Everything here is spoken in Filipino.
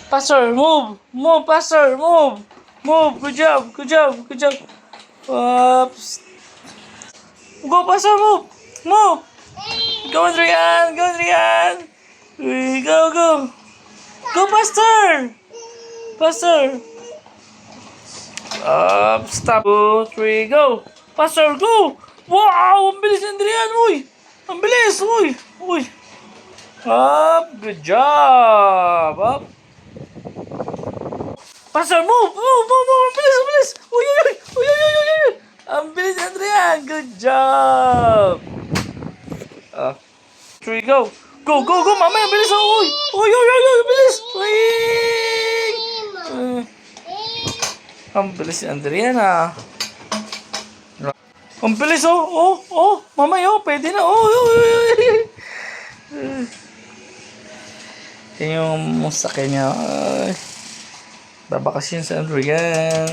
Passer, move! Move, passer, move! Move! Good job, good job, good job. Oops. Go, passer, move! Move! Go, Adrian! Go, Adrian! Go, go! Go, passer! Passer! Stop. 2, 3, go! Passer, go! Wow! Ang bilis ni Adrian, uy! Ang bilis, uy! Uy! Good job! Up! Passer, move! Move! Move! Move! Ang bilis! Ang bilis! Uy! Uy! Uy! Uy! Uy! Uy! Uy! Uy! Ang bilis ni Adrian! Good job! 3, go! Go! Go! Go! Mamaya! Ang bilis! Uy! Uy! Uy! Uy! Uy! Ang bilis! Uy! Ang bilis ni Adrian, ah! Ang bilis, oh! Oh! Oh! Mamaya, oh! Pwede na! Oh! Uy! Uy! Uy! Yan yung sakay niya. Babakasyon sa Adrian.